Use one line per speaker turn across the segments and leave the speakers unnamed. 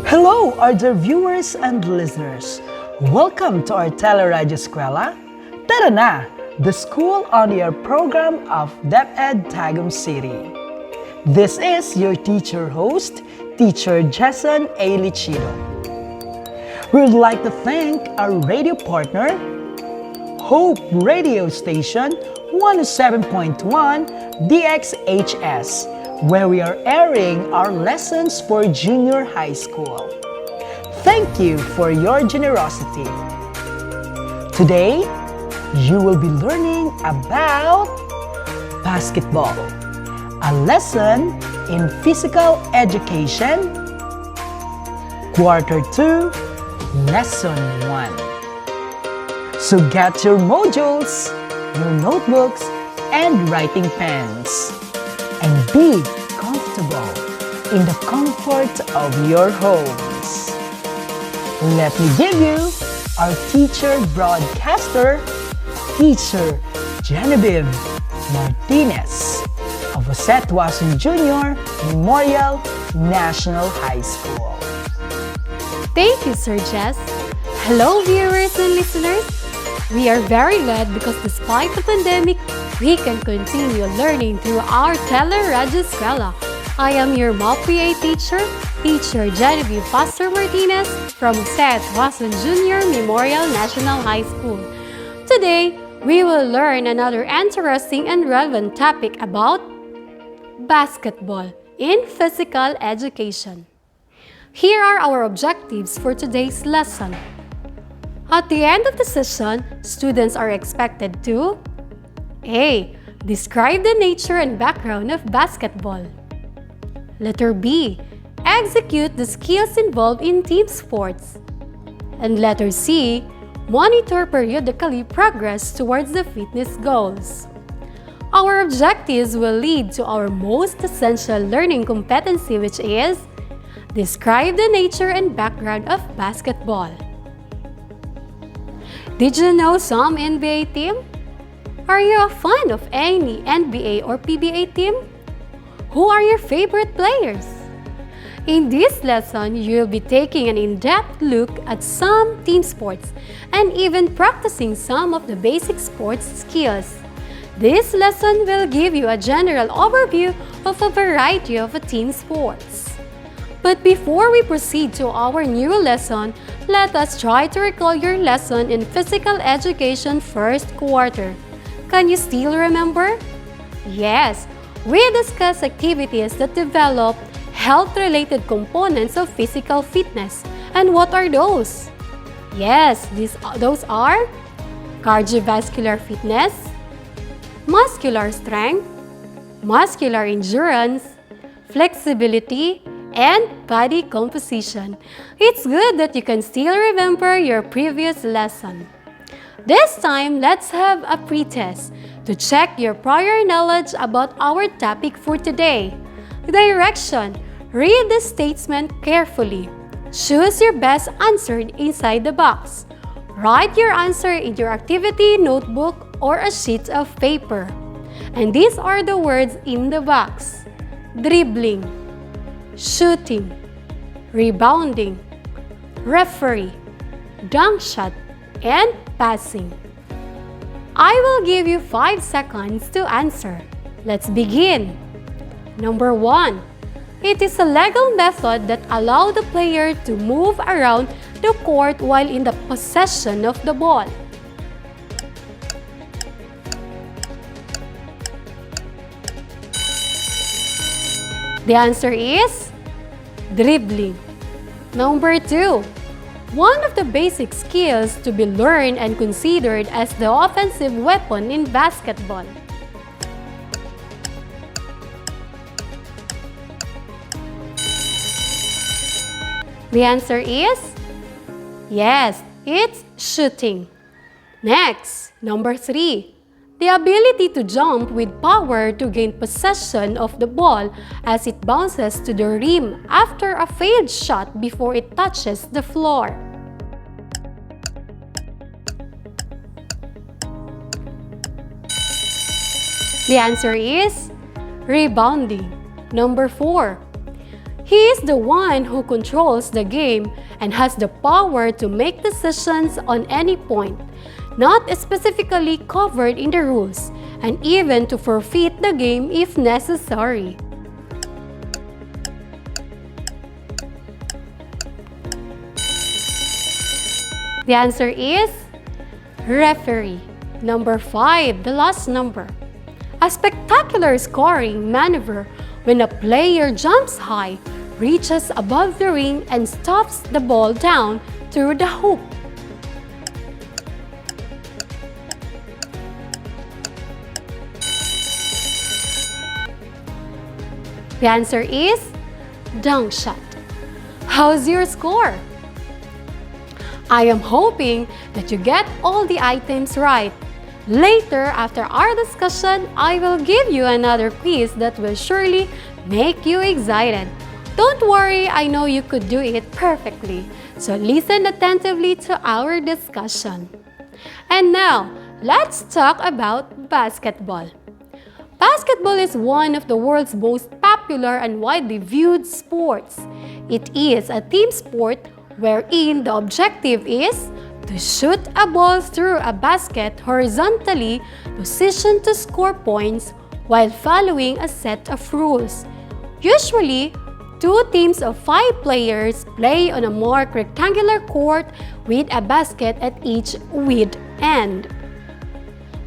Hello, our dear viewers and listeners. Welcome to our Teleradyo Eskwela. Tara na! The school on your program of DepEd Tagum City. This is your teacher host, Teacher Jason A. Lichido. We would like to thank our radio partner, Hope Radio Station 107.1 DXHS, where we are airing our lessons for junior high school. Thank you for your generosity. Today, you will be learning about basketball, a lesson in physical education, Quarter 2, Lesson 1. So get your modules, your notebooks, and writing pens, and be comfortable in the comfort of your homes. Let me give you our teacher broadcaster, Teacher Genevieve Martinez of Jose Tuason Jr. Memorial National High School.
Thank you, Sir Jess. Hello, viewers and listeners. We are very glad because despite the pandemic, we can continue learning through our Teleradyo Eskwela. I am your MAPA teacher, Teacher Genevieve Pastor Martinez from Jose Tuason Jr. Memorial National High School. Today, we will learn another interesting and relevant topic about basketball in physical education. Here are our objectives for today's lesson. At the end of the session, students are expected to A. Describe the nature and background of basketball. Letter B. Execute the skills involved in team sports. And letter C. Monitor periodically progress towards the fitness goals. Our objectives will lead to our most essential learning competency, which is describe the nature and background of basketball. Did you know some NBA team? Are you a fan of any NBA or PBA team? Who are your favorite players? In this lesson, you'll be taking an in-depth look at some team sports and even practicing some of the basic sports skills. This lesson will give you a general overview of a variety of team sports. But before we proceed to our new lesson, let us try to recall your lesson in physical education first quarter. Can you still remember? Yes, we discussed activities that develop health-related components of physical fitness. And what are those? Yes, those are cardiovascular fitness, muscular strength, muscular endurance, flexibility, and body composition. It's good that you can still remember your previous lesson. This time, let's have a pretest to check your prior knowledge about our topic for today. Direction: read the statement carefully. Choose your best answer inside the box. Write your answer in your activity notebook or a sheet of paper. And these are the words in the box: dribbling, shooting, rebounding, referee, dunk shot, and passing. I will give you 5 seconds to answer. Let's begin. Number 1. It is a legal method that allows the player to move around the court while in the possession of the ball. The answer is dribbling. Number 2. One of the basic skills to be learned and considered as the offensive weapon in basketball. The answer is yes, it's shooting. Next, number 3. The ability to jump with power to gain possession of the ball as it bounces to the rim after a failed shot before it touches the floor. The answer is rebounding. Number 4. He is the one who controls the game and has the power to make decisions on any point, not specifically covered in the rules, and even to forfeit the game if necessary. The answer is referee. Number 5, the last number. A spectacular scoring maneuver when a player jumps high, reaches above the ring, and stuffs the ball down through the hoop. The answer is dunk shot. How's your score? I am hoping that you get all the items right. Later, after our discussion, I will give you another quiz that will surely make you excited. Don't worry, I know you could do it perfectly. So listen attentively to our discussion. And now, let's talk about basketball. Basketball is one of the world's most popular and widely viewed sports. It is a team sport wherein the objective is to shoot a ball through a basket horizontally positioned to score points while following a set of rules. Usually, 2 teams of 5 players play on a marked rectangular court with a basket at each width end.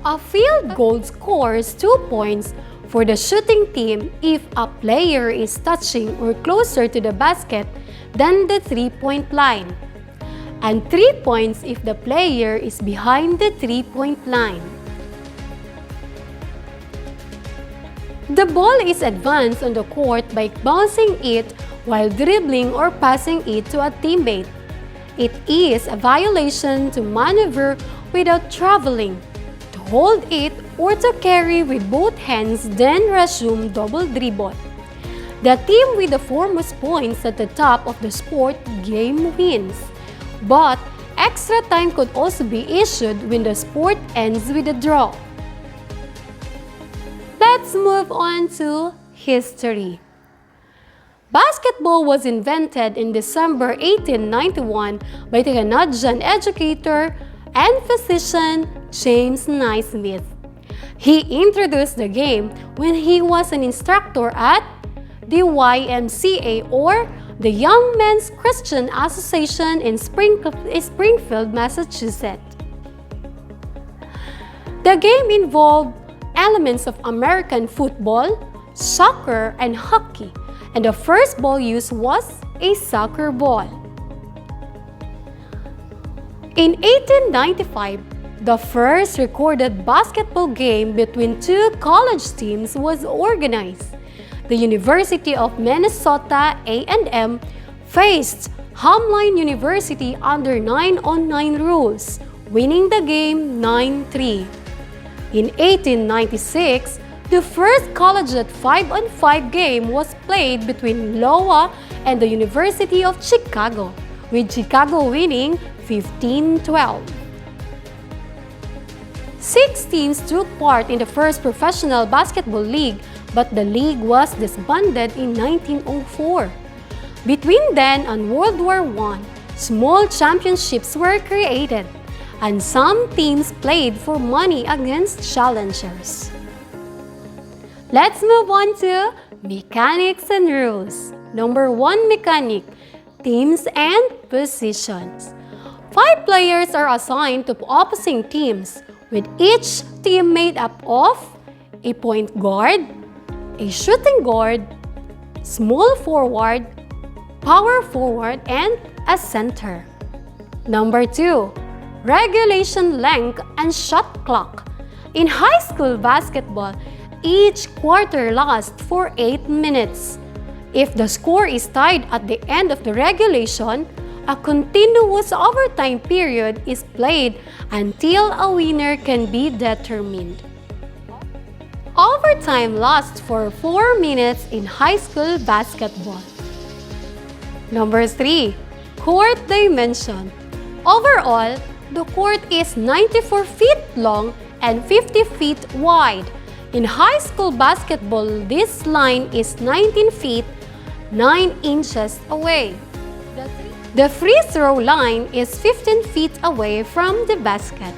A field goal scores 2 points for the shooting team if a player is touching or closer to the basket than the 3-point line, and 3 points if the player is behind the 3-point line. The ball is advanced on the court by bouncing it while dribbling or passing it to a teammate. It is a violation to maneuver without traveling, to hold it, or to carry with both hands then resume double dribble. The team with the foremost points at the top of the sport game wins. But extra time could also be issued when the sport ends with a draw. Let's move on to history. Basketball was invented in December 1891 by the Canadian educator and physician James Naismith. He introduced the game when he was an instructor at the YMCA, or the Young Men's Christian Association in Springfield, Massachusetts. The game involved elements of American football, soccer, and hockey, and the first ball used was a soccer ball. In 1895, the first recorded basketball game between 2 college teams was organized. The University of Minnesota A&M faced Hamline University under 9-on-9 rules, winning the game 9-3. In 1896, the first collegiate 5-on-5 game was played between Iowa and the University of Chicago, with Chicago winning 15-12. 6 teams took part in the first professional basketball league, but the league was disbanded in 1904. Between then and World War I, small championships were created, and some teams played for money against challengers. Let's move on to mechanics and rules. Number 1 mechanic, teams and positions. 5 players are assigned to opposing teams, with each team made up of a point guard, a shooting guard, small forward, power forward, and a center. Number 2, regulation length and shot clock. In high school basketball, each quarter lasts for 8 minutes. If the score is tied at the end of the regulation, a continuous overtime period is played until a winner can be determined. Overtime lasts for 4 minutes in high school basketball. Number 3, court dimension. Overall, the court is 94 feet long and 50 feet wide. In high school basketball, this line is 19 feet, 9 inches away. The free throw line is 15 feet away from the basket.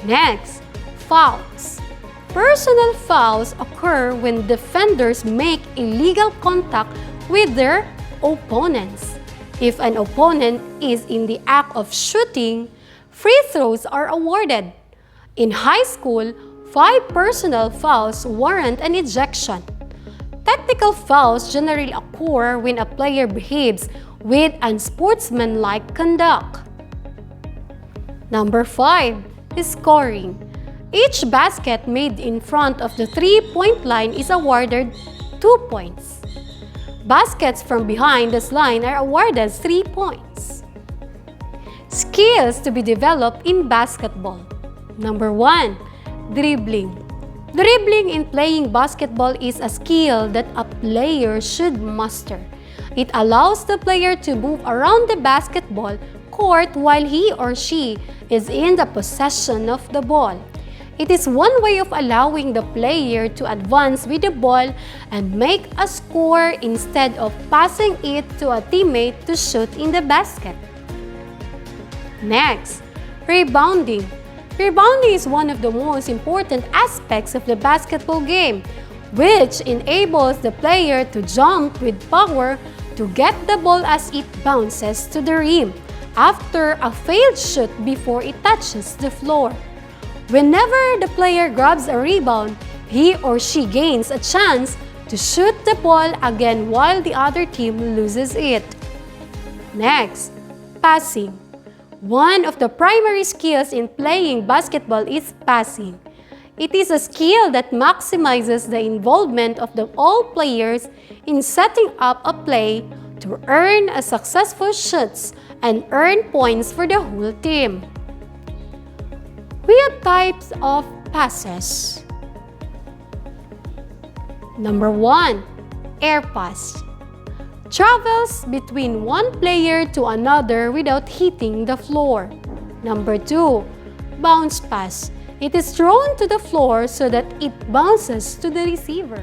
Next, fouls. Personal fouls occur when defenders make illegal contact with their opponents. If an opponent is in the act of shooting, free throws are awarded. In high school, 5 personal fouls warrant an ejection. Technical fouls generally occur when a player behaves with unsportsmanlike conduct. Number 5 is scoring. Each basket made in front of the 3-point line is awarded 2 points. Baskets from behind this line are awarded 3 points. Skills to be developed in basketball. Number 1, dribbling. Dribbling in playing basketball is a skill that a player should master. It allows the player to move around the basketball court while he or she is in the possession of the ball. It is one way of allowing the player to advance with the ball and make a score instead of passing it to a teammate to shoot in the basket. Next, rebounding. Rebounding is one of the most important aspects of the basketball game, which enables the player to jump with power to get the ball as it bounces to the rim after a failed shoot before it touches the floor. Whenever the player grabs a rebound, he or she gains a chance to shoot the ball again while the other team loses it. Next, passing. One of the primary skills in playing basketball is passing. It is a skill that maximizes the involvement of all players in setting up a play to earn a successful shots and earn points for the whole team. We have types of passes. Number 1, air pass. Travels between one player to another without hitting the floor. Number 2, bounce pass. It is thrown to the floor so that it bounces to the receiver.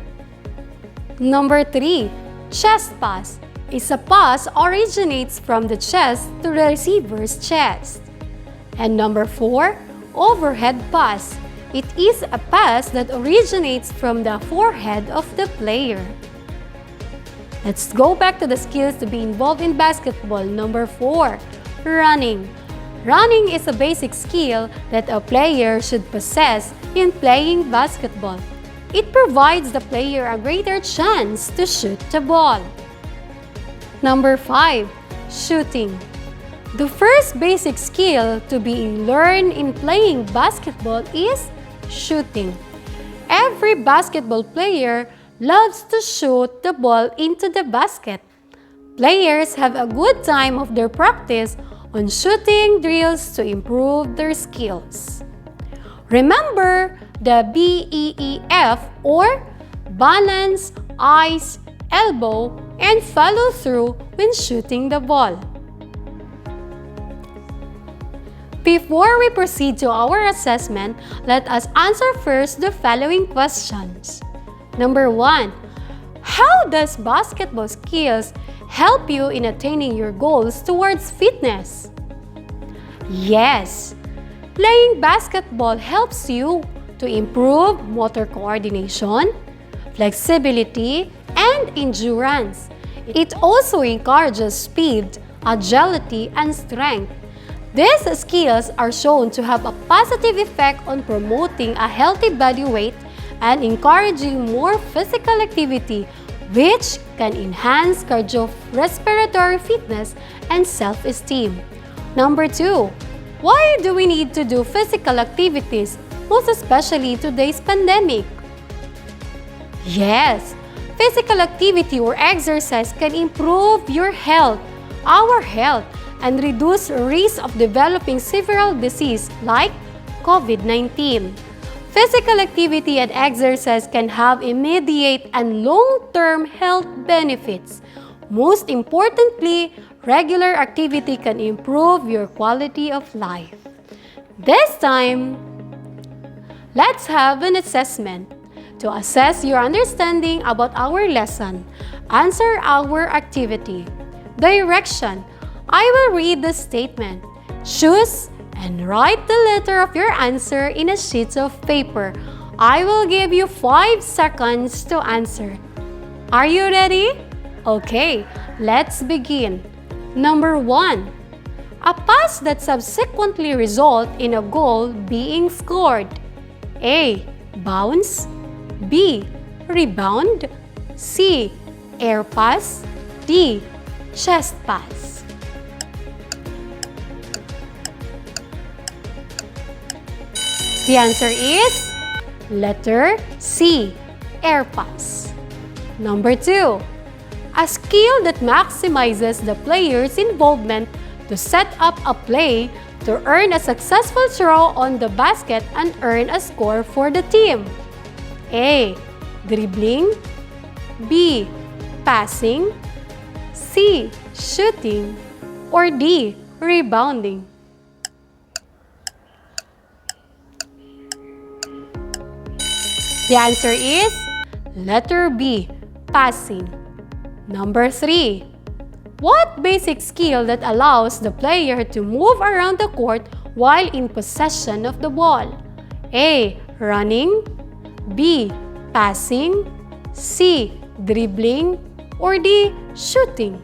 Number 3, chest pass. Is a pass originates from the chest to the receiver's chest. And number 4, overhead pass. It is a pass that originates from the forehead of the player. Let's go back to the skills to be involved in basketball. Number 4, running. Running is a basic skill that a player should possess in playing basketball. It provides the player a greater chance to shoot the ball. Number 5, shooting. The first basic skill to be learned in playing basketball is shooting. Every basketball player loves to shoot the ball into the basket. Players have a good time of their practice on shooting drills to improve their skills. Remember the BEEF or balance, eyes, elbow, and follow through when shooting the ball. Before we proceed to our assessment, let us answer first the following questions. Number 1, how does basketball skills help you in attaining your goals towards fitness? Yes, playing basketball helps you to improve motor coordination, flexibility, and endurance. It also encourages speed, agility, and strength. These skills are shown to have a positive effect on promoting a healthy body weight and encouraging more physical activity, which can enhance cardiorespiratory fitness and self-esteem. Number 2, why do we need to do physical activities, most especially today's pandemic? Yes, physical activity or exercise can improve your health, our health, and reduce risk of developing several diseases like COVID-19. Physical activity and exercise can have immediate and long-term health benefits. Most importantly, regular activity can improve your quality of life. This time, let's have an assessment. To assess your understanding about our lesson, answer our activity. Direction. I will read the statement. Choose and write the letter of your answer in a sheet of paper. I will give you 5 seconds to answer. Are you ready? Okay, let's begin. Number 1. A pass that subsequently result in a goal being scored. A. Bounce. B. Rebound. C. Air pass. D. Chest pass. The answer is letter C. Air pass. Number 2. A skill that maximizes the player's involvement to set up a play to earn a successful throw on the basket and earn a score for the team. A. Dribbling. B. Passing. C. Shooting. Or D. Rebounding. The answer is letter B. Passing. Number 3. What basic skill that allows the player to move around the court while in possession of the ball? A. Running. B. Passing. C. Dribbling. Or D. Shooting.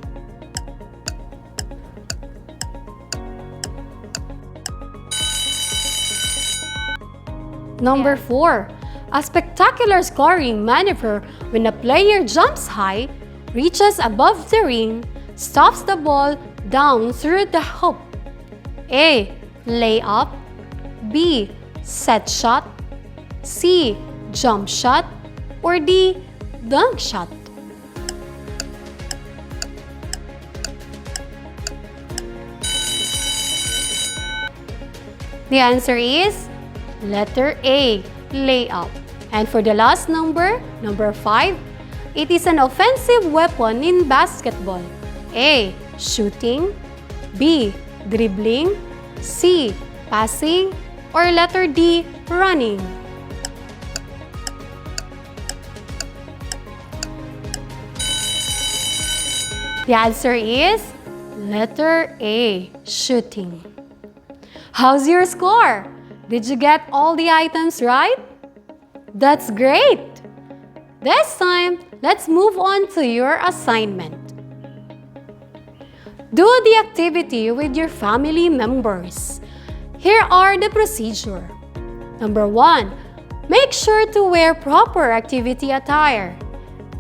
Number 4. A spectacular scoring maneuver when a player jumps high, reaches above the ring, stops the ball down through the hoop. A. Layup. B. Set shot. C. Jump shot. Or D. Dunk shot. The answer is letter A. Layup. And for the last number, number 5, it is an offensive weapon in basketball. A. Shooting. B. Dribbling. C. Passing. Or letter D. Running. The answer is letter A. Shooting. How's your score? Did you get all the items right? That's great! This time, let's move on to your assignment. Do the activity with your family members. Here are the procedure. Number 1, make sure to wear proper activity attire.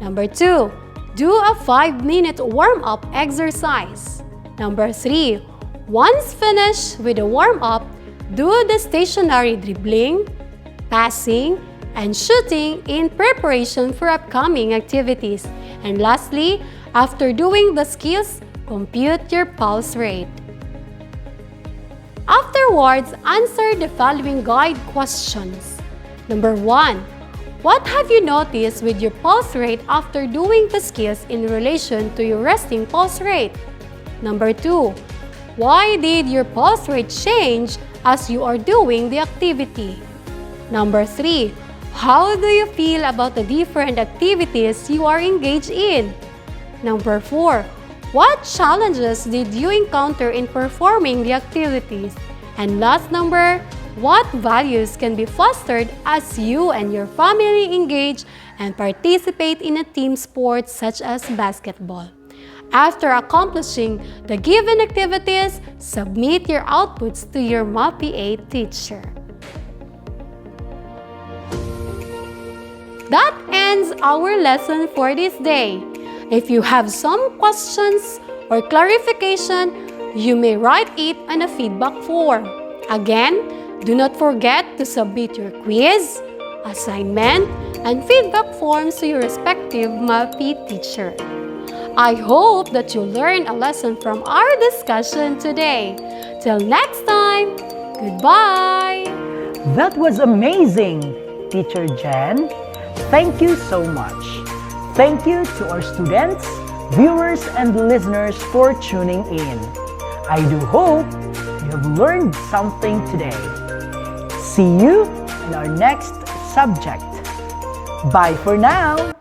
Number 2, do a 5-minute warm-up exercise. Number 3, once finished with the warm-up, do the stationary dribbling, passing, and shooting in preparation for upcoming activities. And lastly, after doing the skills, compute your pulse rate. Afterwards, answer the following guide questions. Number 1, what have you noticed with your pulse rate after doing the skills in relation to your resting pulse rate? Number 2, why did your pulse rate change as you are doing the activity? Number 3, how do you feel about the different activities you are engaged in? Number 4, what challenges did you encounter in performing the activities? And last number, what values can be fostered as you and your family engage and participate in a team sport such as basketball? After accomplishing the given activities, submit your outputs to your MAPA teacher. That ends our lesson for this day. If you have some questions or clarification, you may write it on a feedback form. Again, do not forget to submit your quiz, assignment, and feedback forms to your respective MAPA teacher. I hope that you learned a lesson from our discussion today. Till next time, goodbye!
That was amazing, Teacher Jen. Thank you so much. Thank you to our students, viewers, and listeners for tuning in. I do hope you have learned something today. See you in our next subject. Bye for now!